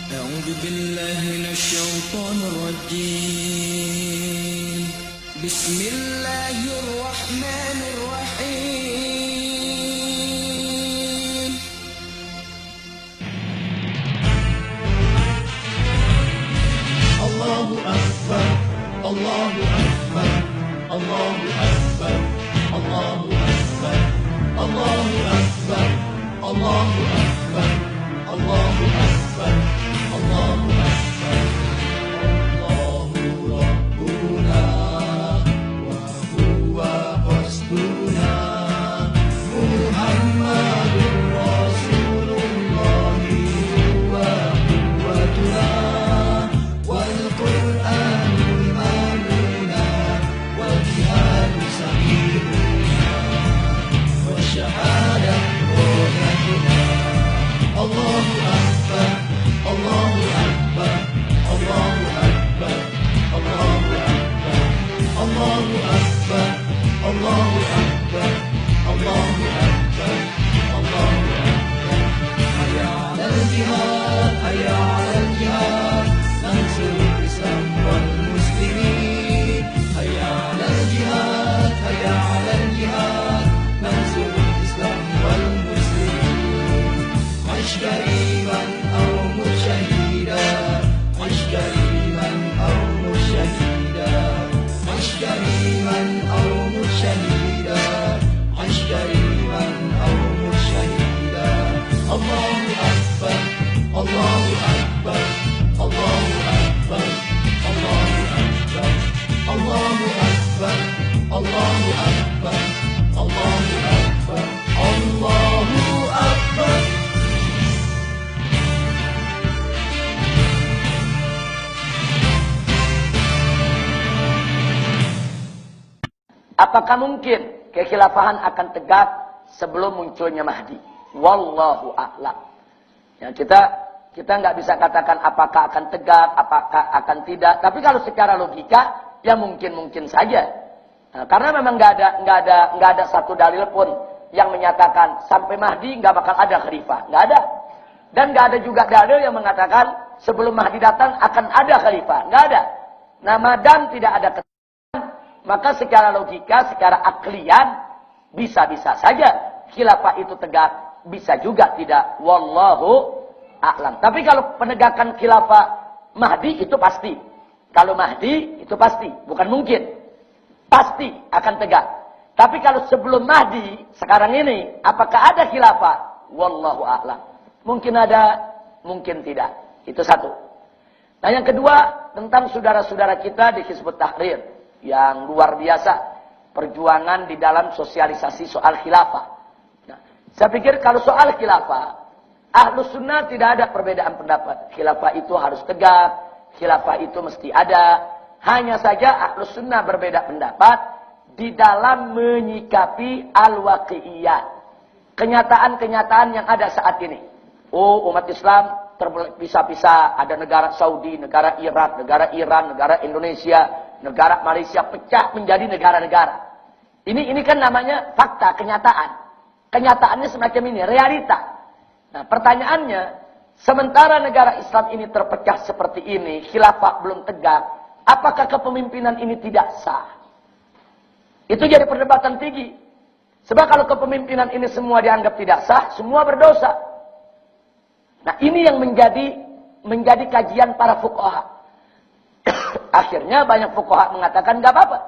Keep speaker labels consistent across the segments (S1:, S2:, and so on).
S1: أعوذ بالله من الشيطان الرجيم بسم الله الرحمن الرحيم
S2: الله أكبر الله أكبر الله أكبر الله أكبر الله أكبر الله أكبر الله أكبر الله أكبر الله ربنا وهو حسبنا محمد رسول الله هو قوتنا والقرآن إمامنا والجهاد سبيلنا والشهادة روحتنا الله أكبر الله أكبر الله أكبر الله أكبر الله أكبر الله أكبر الله أكبر الله أكبر حي على الجهاد حي على الجهاد ننصر الإسلام والمسلمين حي على الجهاد حي على الجهاد ننصر الإسلام والمسلمين عش كريما أو مشهيدا عش كريما أو مشهيدا عش كريما أو مشهيدا عش كريما أو مشهيدا الله أكبر الله أكبر الله أكبر الله أكبر الله أكبر الله أكبر الله أكبر الله أكبر.
S3: Apakah mungkin kekhilafahan akan tegak sebelum munculnya Mahdi? Wallahu a'lam. Ya, kita nggak bisa katakan apakah akan tegak, apakah akan tidak. Tapi kalau secara logika, ya mungkin saja. Nah, karena memang nggak ada satu dalil pun yang menyatakan sampai Mahdi nggak bakal ada khalifah, nggak ada. Dan nggak ada juga dalil yang mengatakan sebelum Mahdi datang akan ada khalifah, nggak ada. Nah, madam tidak ada maka secara logika, secara aklian, bisa-bisa saja khilafah itu tegak, bisa juga tidak. Wallahu a'lam. Tapi kalau penegakan khilafah Mahdi itu pasti. Kalau Mahdi itu pasti, bukan mungkin. Pasti akan tegak. Tapi kalau sebelum Mahdi, sekarang ini, apakah ada khilafah? Wallahu a'lam. Mungkin ada, mungkin tidak. Itu satu. Nah yang kedua, tentang saudara-saudara kita di Hizbut Tahrir. Yang luar biasa perjuangan di dalam sosialisasi soal khilafah. Nah, saya pikir kalau soal khilafah, Ahlus Sunnah tidak ada perbedaan pendapat. Khilafah itu harus tegak, khilafah itu mesti ada. Hanya saja Ahlus Sunnah berbeda pendapat di dalam menyikapi al-waqi'iyat. Kenyataan-kenyataan yang ada saat ini. Oh, umat Islam terpisah-pisah, ada negara Saudi, negara Irak, negara Iran, negara Indonesia, negara Malaysia pecah menjadi negara-negara. Ini kan namanya fakta, kenyataan. Kenyataannya semacam ini, realita. Nah, pertanyaannya, sementara negara Islam ini terpecah seperti ini, khilafah belum tegak, apakah kepemimpinan ini tidak sah? Itu jadi perdebatan tinggi. Sebab kalau kepemimpinan ini semua dianggap tidak sah, semua berdosa. Nah, ini yang menjadi kajian para fuqaha. Akhirnya banyak fuqaha mengatakan nggak apa-apa.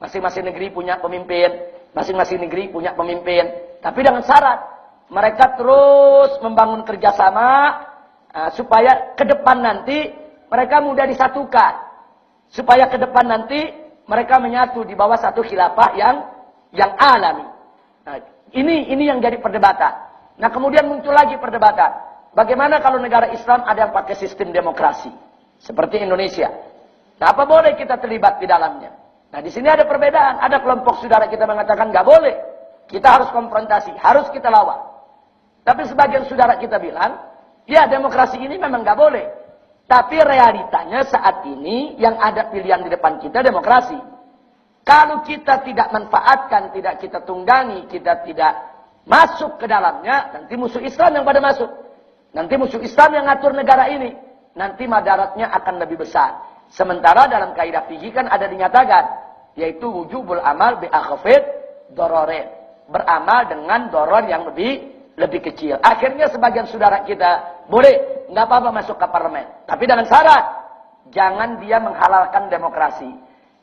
S3: Masing-masing negeri punya pemimpin, masing-masing negeri punya pemimpin. Tapi dengan syarat mereka terus membangun kerjasama supaya ke depan nanti mereka mudah disatukan. Supaya ke depan nanti mereka menyatu di bawah satu khilafah yang alami. Nah, ini yang jadi perdebatan. Nah, kemudian muncul lagi perdebatan. Bagaimana kalau negara Islam ada yang pakai sistem demokrasi seperti Indonesia? Nah, apa boleh kita terlibat di dalamnya? Nah, di sini ada perbedaan. Ada kelompok saudara kita mengatakan nggak boleh. Kita harus konfrontasi, harus kita lawan. Tapi sebagian saudara kita bilang, ya demokrasi ini memang nggak boleh. Tapi realitanya saat ini yang ada pilihan di depan kita demokrasi. Kalau kita tidak manfaatkan, tidak kita tunggangi, kita tidak masuk ke dalamnya, nanti musuh Islam yang pada masuk. Nanti musuh Islam yang ngatur negara ini. nanti madaratnya akan lebih besar. Sementara dalam kaidah fikih kan ada dinyatakan, yaitu wujubul amal bi akhfid dororin. Beramal dengan doror yang lebih kecil. Akhirnya sebagian saudara kita boleh, nggak apa-apa masuk ke parlemen. Tapi dengan syarat, jangan dia menghalalkan demokrasi.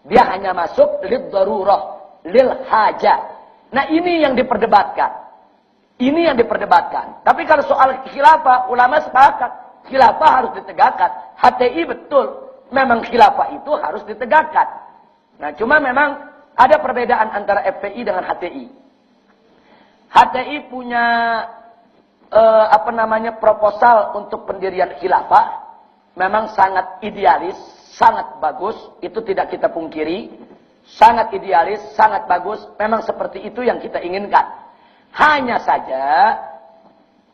S3: Dia hanya masuk lil darurah, lil hajah. Nah ini yang diperdebatkan. Ini yang diperdebatkan. Tapi kalau soal khilafah, ulama sepakat. Khilafah harus ditegakkan. HTI betul. Memang khilafah itu harus ditegakkan. Nah cuma memang ada perbedaan antara FPI dengan HTI. HTI punya proposal untuk pendirian khilafah. Memang sangat idealis, sangat bagus. Itu tidak kita pungkiri. Sangat idealis, sangat bagus. Memang seperti itu yang kita inginkan. Hanya saja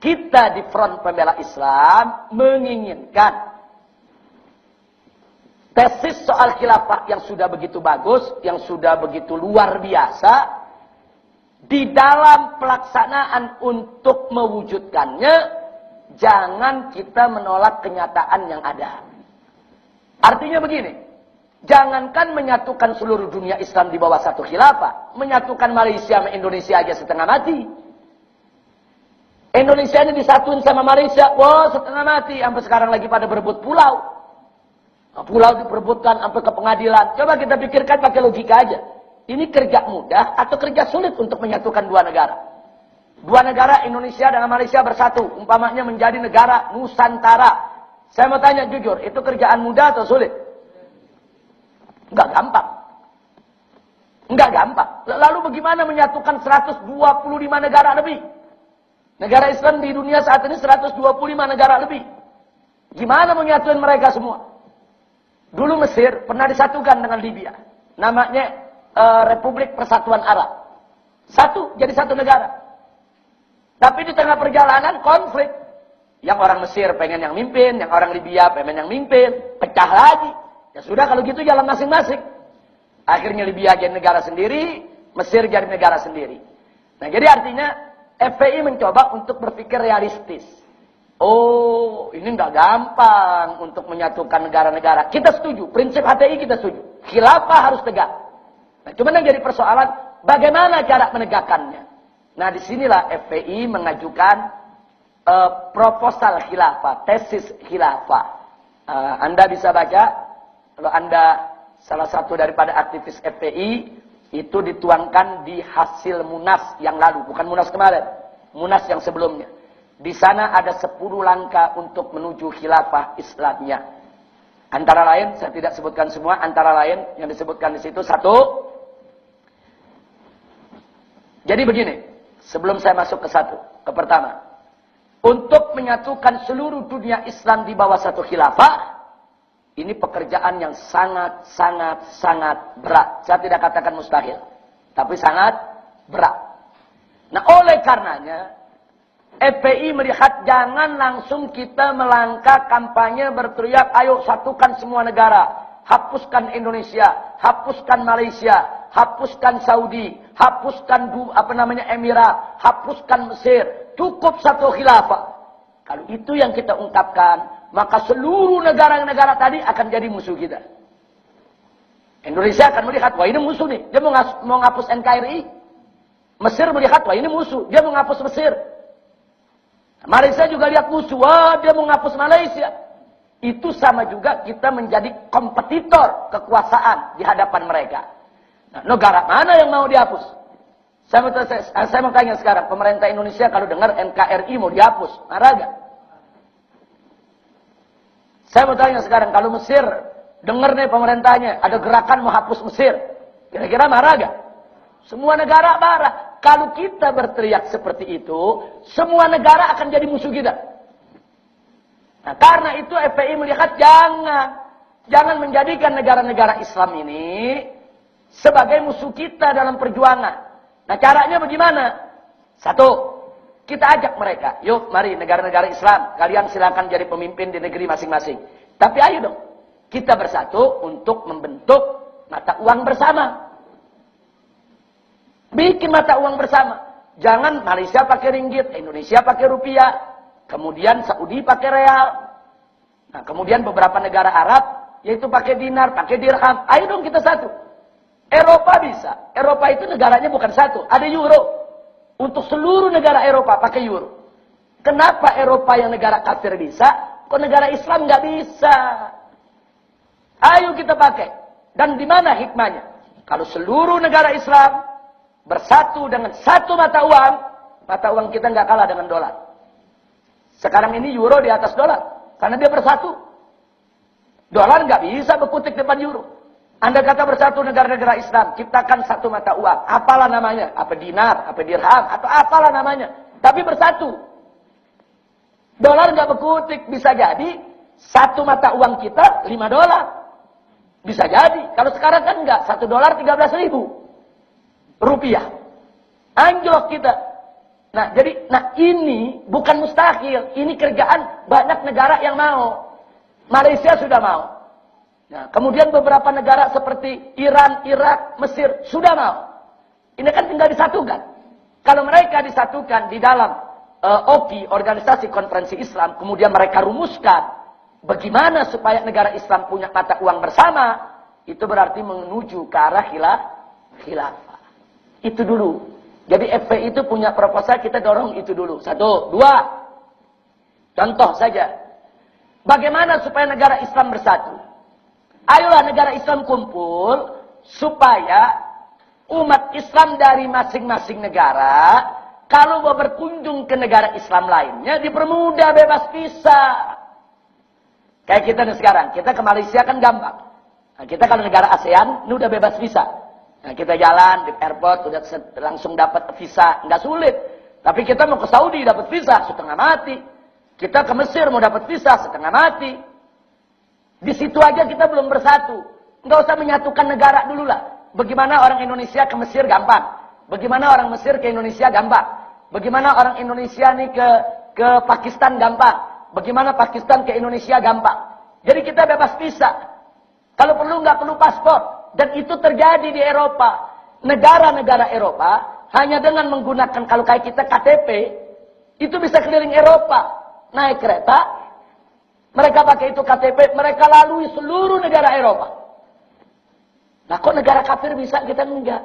S3: kita di Front Pembela Islam menginginkan tesis soal khilafah yang sudah begitu bagus, yang sudah begitu luar biasa, di dalam pelaksanaan untuk mewujudkannya, jangan kita menolak kenyataan yang ada. Artinya begini, jangankan menyatukan seluruh dunia Islam di bawah satu khilafah, menyatukan Malaysia sama Indonesia aja setengah mati. Indonesia ini disatuin sama Malaysia, wah setengah mati, sampai sekarang lagi pada berebut pulau. Pulau diperebutkan sampai ke pengadilan. Coba kita pikirkan pakai logika aja. Ini kerja mudah atau kerja sulit untuk menyatukan dua negara? Dua negara Indonesia dengan Malaysia bersatu. Umpamanya menjadi negara Nusantara. Saya mau tanya jujur, itu kerjaan mudah atau sulit? Enggak gampang. Enggak gampang. Lalu bagaimana menyatukan 125 negara lebih? Negara Islam di dunia saat ini 125 negara lebih. Gimana menyatukan mereka semua? Dulu Mesir pernah disatukan dengan Libya. Namanya Republik Persatuan Arab. Satu, jadi satu negara. Tapi di tengah perjalanan konflik. Yang orang Mesir pengen yang mimpin, yang orang Libya pengen yang mimpin. Pecah lagi. Ya sudah kalau gitu jalan masing-masing. Akhirnya Libya jadi negara sendiri, Mesir jadi negara sendiri. Nah jadi artinya FPI mencoba untuk berpikir realistis. Oh, ini nggak gampang untuk menyatukan negara-negara. Kita setuju, prinsip HTI kita setuju. Khilafah harus tegak. Nah, cuma yang jadi persoalan, bagaimana cara menegakkannya? Nah, disinilah FPI mengajukan proposal khilafah, tesis khilafah. Anda bisa baca, kalau Anda salah satu daripada aktivis FPI, itu dituangkan di hasil Munas yang lalu, bukan Munas kemarin, Munas yang sebelumnya. Di sana ada 10 langkah untuk menuju khilafah Islamnya. Antara lain, saya tidak sebutkan semua, antara lain yang disebutkan di situ, satu. Jadi begini, sebelum saya masuk ke pertama. Untuk menyatukan seluruh dunia Islam di bawah satu khilafah, ini pekerjaan yang sangat berat. Saya tidak katakan mustahil, tapi sangat berat. Nah, oleh karenanya, FPI melihat jangan langsung kita melangkah kampanye berteriak, ayo satukan semua negara. Hapuskan Indonesia, hapuskan Malaysia, hapuskan Saudi, hapuskan Emirat, hapuskan Mesir. Cukup satu khilafah. Kalau itu yang kita ungkapkan, maka seluruh negara-negara tadi akan jadi musuh kita. Indonesia akan melihat, wah ini musuh nih. Dia mau ngapus NKRI. Mesir melihat, wah ini musuh. Dia mau ngapus Mesir. Malaysia juga lihat musuh, wah dia mau ngapus Malaysia. Itu sama juga kita menjadi kompetitor kekuasaan di hadapan mereka. Nah, negara mana yang mau dihapus? Saya mau tanya sekarang, pemerintah Indonesia kalau dengar NKRI mau dihapus, marah gak? Saya mau tanya sekarang, kalau Mesir dengar nih pemerintahnya ada gerakan mau hapus Mesir, kira-kira marah gak? Semua negara marah. Kalau kita berteriak seperti itu, semua negara akan jadi musuh kita. Nah, karena itu FPI melihat jangan menjadikan negara-negara Islam ini sebagai musuh kita dalam perjuangan. Nah, caranya bagaimana? Satu, kita ajak mereka. Yuk, mari negara-negara Islam, kalian silakan jadi pemimpin di negeri masing-masing. Tapi ayo dong, kita bersatu untuk membentuk mata uang bersama. Bikin mata uang bersama. Jangan Malaysia pakai ringgit, Indonesia pakai rupiah, kemudian Saudi pakai real. Nah, kemudian beberapa negara Arab, yaitu pakai dinar, pakai dirham. Ayo dong kita satu. Eropa bisa. Eropa itu negaranya bukan satu. Ada euro. Untuk seluruh negara Eropa pakai euro. Kenapa Eropa yang negara kafir bisa, kok negara Islam nggak bisa? Ayo kita pakai. Dan di mana hikmahnya? Kalau seluruh negara Islam bersatu dengan satu mata uang kita nggak kalah dengan dolar. Sekarang ini euro di atas dolar, karena dia bersatu. Dolar nggak bisa berkutik depan euro. Anda kata bersatu negara-negara Islam, ciptakan satu mata uang. Apalah namanya? Apa dinar, apa dirham, atau apalah namanya. Tapi bersatu. Dolar nggak berkutik, bisa jadi satu mata uang kita 5 dolar. Bisa jadi. Kalau sekarang kan enggak, 1 dolar 13.000 rupiah. Anjlok kita. Nah, ini bukan mustahil. Ini kerjaan banyak negara yang mau. Malaysia sudah mau. Nah, kemudian beberapa negara seperti Iran, Irak, Mesir sudah mau. Ini kan tinggal disatukan. Kalau mereka disatukan di dalam OKI, Organisasi Konferensi Islam, kemudian mereka rumuskan bagaimana supaya negara Islam punya mata uang bersama, itu berarti menuju ke arah khilafah. Itu dulu. Jadi FPI itu punya proposal, kita dorong itu dulu. 1, 2. Contoh saja. Bagaimana supaya negara Islam bersatu? Ayolah negara Islam kumpul, supaya umat Islam dari masing-masing negara, kalau mau berkunjung ke negara Islam lainnya, dipermudah, bebas visa. Kayak kita nih sekarang, kita ke Malaysia kan gampang. Nah, kita kalau negara ASEAN, ini udah bebas visa. Nah, kita jalan di airport, udah langsung dapat visa, nggak sulit. Tapi kita mau ke Saudi, dapat visa, setengah mati. Kita ke Mesir, mau dapat visa, setengah mati. Di situ aja kita belum bersatu. Nggak usah menyatukan negara dulu lah. Bagaimana orang Indonesia ke Mesir gampang. Bagaimana orang Mesir ke Indonesia gampang. Bagaimana orang Indonesia nih ke Pakistan gampang. Bagaimana Pakistan ke Indonesia gampang. Jadi kita bebas visa. Kalau perlu nggak perlu paspor. Dan itu terjadi di Eropa. Negara-negara Eropa hanya dengan menggunakan, kalau kayak kita KTP, itu bisa keliling Eropa. Naik kereta, mereka pakai itu KTP, mereka lalui seluruh negara Eropa. Nah kok negara kafir bisa, kita enggak.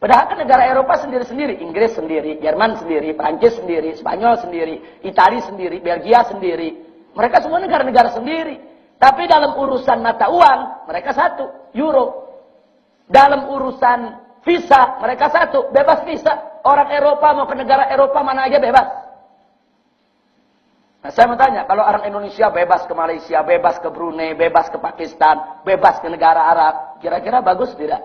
S3: Padahal kan negara Eropa sendiri-sendiri. Inggris sendiri, Jerman sendiri, Prancis sendiri, Spanyol sendiri, Italia sendiri, Belgia sendiri. Mereka semua negara-negara sendiri. Tapi dalam urusan mata uang, mereka satu, euro. Dalam urusan visa, mereka satu, bebas visa. Orang Eropa mau ke negara Eropa mana aja bebas. Nah, saya mau tanya, kalau orang Indonesia bebas ke Malaysia, bebas ke Brunei, bebas ke Pakistan, bebas ke negara Arab, kira-kira bagus tidak?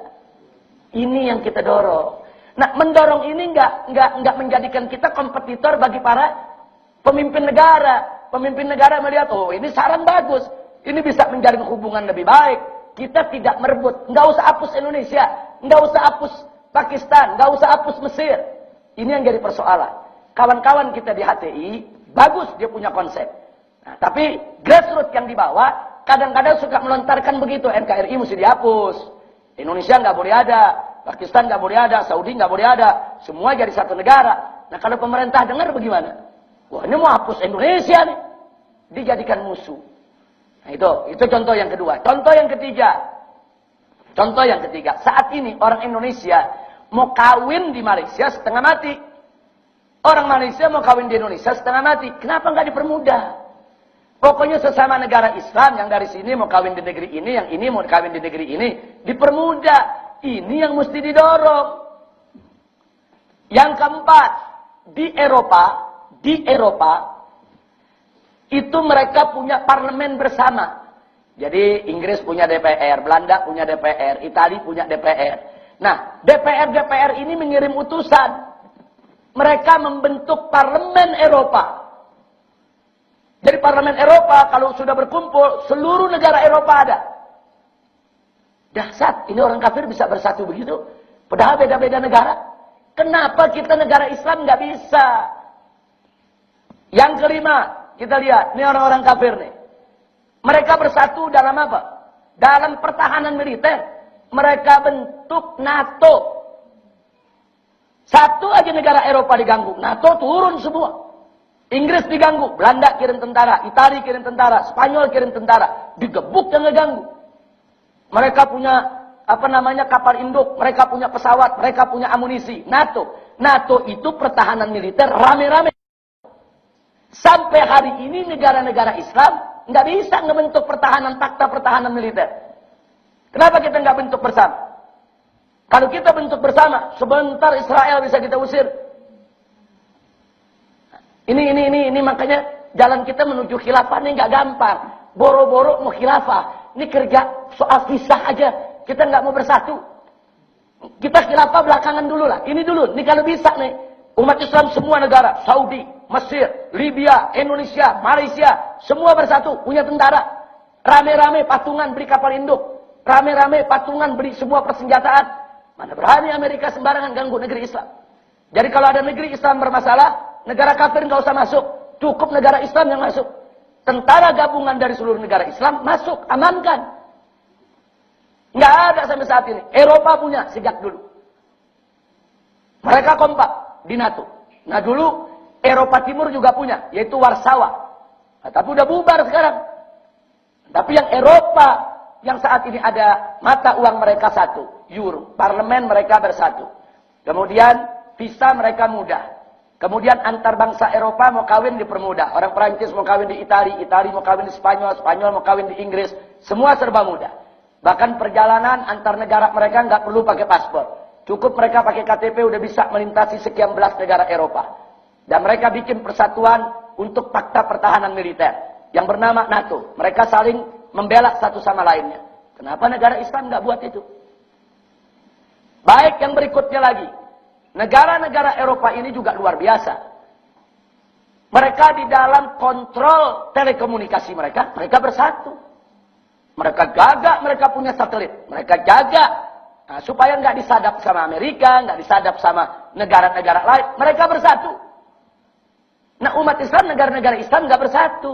S3: Ini yang kita dorong. Nah, mendorong ini enggak menjadikan kita kompetitor bagi para pemimpin negara. Pemimpin negara melihat, oh ini saran bagus, ini bisa menjalin hubungan lebih baik. Kita tidak merebut, enggak usah hapus Indonesia, enggak usah hapus Pakistan, enggak usah hapus Mesir. Ini yang jadi persoalan. Kawan-kawan kita di HTI, bagus dia punya konsep. Nah, tapi grassroots yang dibawa kadang-kadang suka melontarkan begitu. NKRI mesti dihapus. Indonesia nggak boleh ada. Pakistan nggak boleh ada. Saudi nggak boleh ada. Semua jadi satu negara. Nah kalau pemerintah dengar bagaimana? Wah ini mau hapus Indonesia nih. Dijadikan musuh. Nah itu contoh yang kedua. Contoh yang ketiga. Saat ini orang Indonesia mau kawin di Malaysia setengah mati. Orang Malaysia mau kawin di Indonesia setengah mati. Kenapa nggak dipermudah? Pokoknya sesama negara Islam yang dari sini mau kawin di negeri ini, yang ini mau kawin di negeri ini, dipermudah. Ini yang mesti didorong. Yang keempat, di Eropa itu mereka punya parlemen bersama. Jadi Inggris punya DPR, Belanda punya DPR, Italia punya DPR. Nah, DPR ini mengirim utusan. Mereka membentuk parlemen Eropa. Jadi parlemen Eropa kalau sudah berkumpul, seluruh negara Eropa ada. Dahsyat, ini orang kafir bisa bersatu begitu. Padahal beda-beda negara. Kenapa kita negara Islam nggak bisa? Yang kelima, kita lihat, ini orang-orang kafir nih. Mereka bersatu dalam apa? Dalam pertahanan militer. Mereka bentuk NATO. Satu aja negara Eropa diganggu, NATO turun semua. Inggris diganggu, Belanda kirim tentara, Italia kirim tentara, Spanyol kirim tentara, digebuk dan ngeganggu. Mereka punya kapal induk, mereka punya pesawat, mereka punya amunisi. NATO itu pertahanan militer rame-rame. Sampai hari ini negara-negara Islam nggak bisa ngebentuk fakta pertahanan militer. Kenapa kita nggak bentuk bersama? Kalau kita bentuk bersama, sebentar Israel bisa kita usir. Ini makanya jalan kita menuju khilafah ini nggak gampang. Boro-boro mau khilafah. Ini kerja soal kisah aja. Kita nggak mau bersatu. Kita khilafah belakangan dulu lah. Ini dulu. Ini kalau bisa nih. Umat Islam semua negara. Saudi, Mesir, Libya, Indonesia, Malaysia. Semua bersatu. Punya tentara. Rame-rame patungan beri kapal induk. Rame-rame patungan beri semua persenjataan. Mana berani Amerika sembarangan ganggu negeri Islam. Jadi kalau ada negeri Islam bermasalah, negara kafir nggak usah masuk. Cukup negara Islam yang masuk. Tentara gabungan dari seluruh negara Islam masuk, amankan. Nggak ada sampai saat ini. Eropa punya sejak dulu. Mereka kompak di NATO. Nah dulu Eropa Timur juga punya, yaitu Warsawa. Nah, tapi udah bubar sekarang. Tapi yang Eropa yang saat ini ada mata uang mereka satu, euro. Parlemen mereka bersatu. Kemudian visa mereka mudah. Kemudian antar bangsa Eropa mau kawin dipermudah. Orang Perancis mau kawin di Italia, Italia mau kawin di Spanyol, Spanyol mau kawin di Inggris. Semua serba mudah. Bahkan perjalanan antar negara mereka nggak perlu pakai paspor. Cukup mereka pakai KTP udah bisa melintasi sekian belas negara Eropa. Dan mereka bikin persatuan untuk fakta pertahanan militer yang bernama NATO. Mereka saling membela satu sama lainnya. Kenapa negara Islam nggak buat itu? Baik, yang berikutnya lagi. Negara-negara Eropa ini juga luar biasa. Mereka di dalam kontrol telekomunikasi mereka bersatu. Mereka gagak, mereka punya satelit. Mereka jaga. Nah, supaya nggak disadap sama Amerika, nggak disadap sama negara-negara lain. Mereka bersatu. Nah, umat Islam, negara-negara Islam nggak bersatu.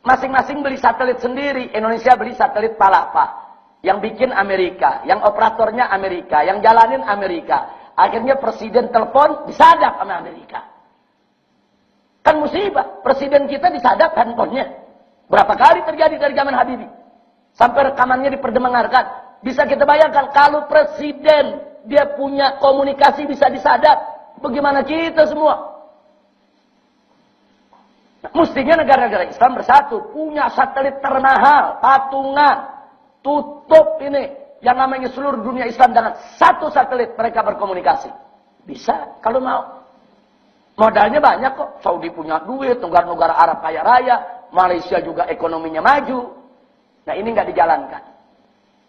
S3: Masing-masing beli satelit sendiri. Indonesia beli satelit Palapa. Yang bikin Amerika. Yang operatornya Amerika. Yang jalanin Amerika. Akhirnya presiden telepon, disadap sama Amerika. Kan musibah. Presiden kita disadap handphonenya. Berapa kali terjadi dari zaman Habibie. Sampai rekamannya diperdengarkan. Bisa kita bayangkan kalau presiden dia punya komunikasi bisa disadap. Bagaimana kita semua? Nah, mestinya negara-negara Islam bersatu. Punya satelit termahal. Patungan. Tutup ini. Yang namanya seluruh dunia Islam dengan satu satelit mereka berkomunikasi. Bisa kalau mau. Modalnya banyak kok. Saudi punya duit. Negara-negara Arab kaya raya. Malaysia juga ekonominya maju. Nah ini nggak dijalankan.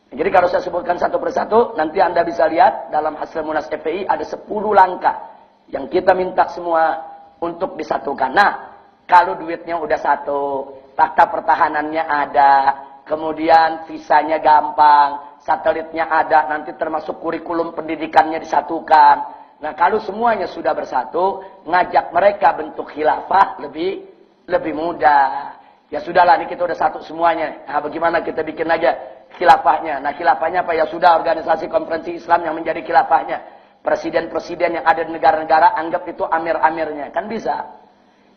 S3: Jadi kalau saya sebutkan satu persatu, nanti Anda bisa lihat dalam hasil Munas FPI ada 10 langkah yang kita minta semua untuk disatukan. Nah, kalau duitnya udah satu, fakta pertahanannya ada, kemudian visanya gampang, satelitnya ada, nanti termasuk kurikulum pendidikannya disatukan. Nah, kalau semuanya sudah bersatu, ngajak mereka bentuk khilafah lebih mudah. Ya sudahlah, ini kita udah satu semuanya. Nah, bagaimana kita bikin aja khilafahnya. Nah, khilafahnya apa? Ya sudah, organisasi konferensi Islam yang menjadi khilafahnya. Presiden-presiden yang ada di negara-negara, anggap itu amir-amirnya. Kan bisa.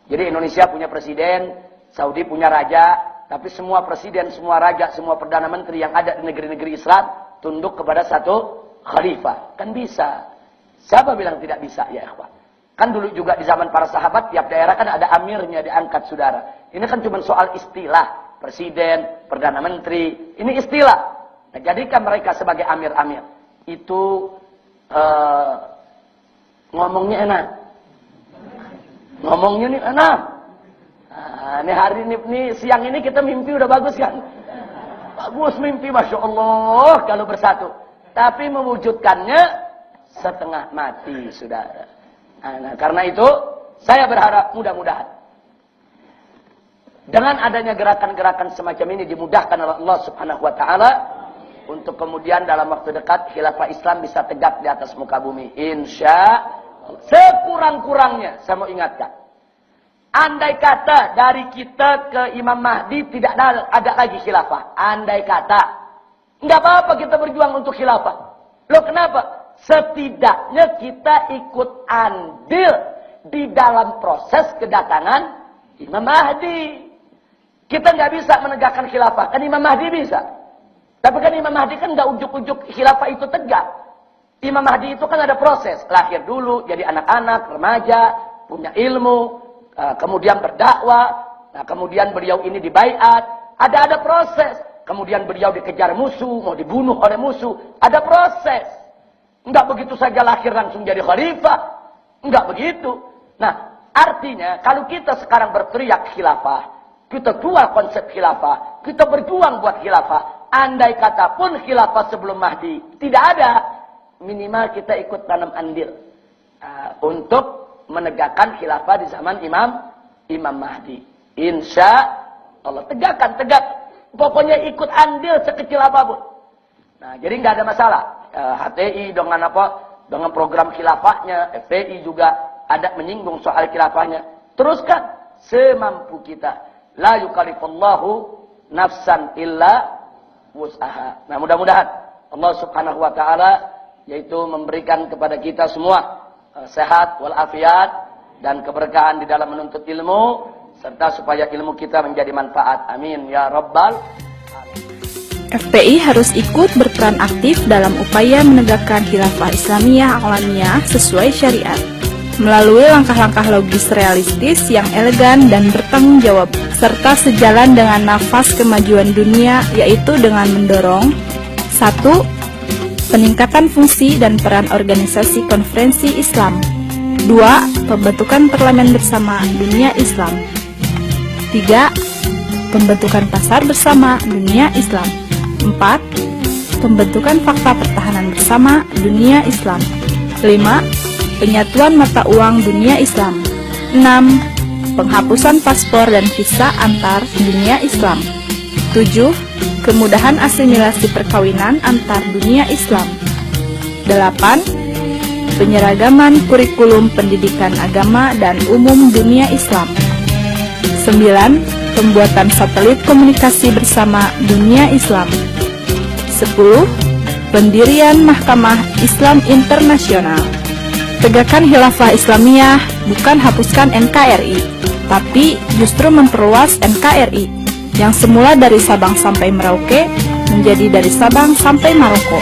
S3: Jadi Indonesia punya presiden, Saudi punya raja, tapi semua presiden, semua raja, semua perdana menteri yang ada di negeri-negeri Islam, tunduk kepada satu khalifah. Kan bisa. Siapa bilang tidak bisa, ya ikhwan? Kan dulu juga di zaman para sahabat, tiap daerah kan ada amirnya diangkat, saudara. Ini kan cuma soal istilah. Presiden, Perdana Menteri. Ini istilah. Nah, jadikan mereka sebagai amir-amir. Itu ngomongnya enak. Ngomongnya nih enak. Nah, ini hari ini siang ini kita mimpi udah bagus kan? Bagus mimpi, Masya Allah, kalau bersatu. Tapi mewujudkannya setengah mati, saudara. Nah, karena itu, saya berharap mudah-mudahan dengan adanya gerakan-gerakan semacam ini dimudahkan oleh Allah Subhanahu wa taala untuk kemudian dalam waktu dekat khilafah Islam bisa tegak di atas muka bumi. Insya Allah. Sekurang-kurangnya saya mau ingatkan. Andai kata dari kita ke Imam Mahdi tidak ada lagi khilafah. Andai kata. Enggak apa-apa kita berjuang untuk khilafah. Loh kenapa? Setidaknya kita ikut andil di dalam proses kedatangan Imam Mahdi. Kita nggak bisa menegakkan khilafah, kan Imam Mahdi bisa. Tapi kan Imam Mahdi kan nggak ujuk-ujuk khilafah itu tegak. Imam Mahdi itu kan ada proses. Lahir dulu, jadi anak-anak, remaja, punya ilmu, kemudian berdakwah, nah kemudian beliau ini dibaiat. Ada proses. Kemudian beliau dikejar musuh, mau dibunuh oleh musuh. Ada proses. Enggak begitu saja lahir langsung jadi khalifah. Enggak begitu. Nah, artinya kalau kita sekarang berteriak khilafah, kita jual konsep khilafah, kita berjuang buat khilafah, andai kata pun khilafah sebelum Mahdi tidak ada, minimal kita ikut tanam andil untuk menegakkan khilafah di zaman Imam Mahdi. Insya Allah tegak. Pokoknya ikut andil sekecil apapun. Nah, jadi nggak ada masalah. HTI dengan program khilafahnya, FPI juga ada menyinggung soal khilafahnya. Teruskan semampu kita. La yukallifullahu nafsan illa wus'aha. Nah, mudah-mudahan Allah Subhanahu wa taala yaitu memberikan kepada kita semua sehat walafiat dan keberkahan di dalam menuntut ilmu, serta supaya ilmu kita menjadi manfaat. Amin ya rabbal alamin.
S4: FPI harus ikut berperan aktif dalam upaya menegakkan khilafah Islamiyah alamiyah sesuai syariat, melalui langkah-langkah logis realistis yang elegan dan bertanggung jawab, serta sejalan dengan nafas kemajuan dunia, yaitu dengan mendorong 1. Peningkatan fungsi dan peran organisasi konferensi Islam. 2. Pembentukan parlemen bersama dunia Islam. 3. Pembentukan pasar bersama dunia Islam. 4. Pembentukan fakta pertahanan bersama dunia Islam. 5. Penyatuan mata uang dunia Islam. 6. Penghapusan paspor dan visa antar dunia Islam. 7. Kemudahan asimilasi perkawinan antar dunia Islam. 8. Penyeragaman kurikulum pendidikan agama dan umum dunia Islam. 9. Pembuatan satelit komunikasi bersama dunia Islam. 10. Pendirian Mahkamah Islam Internasional. Tegakkan khilafah Islamiyah, bukan hapuskan NKRI, tapi justru memperluas NKRI yang semula dari Sabang sampai Merauke menjadi dari Sabang sampai Maroko.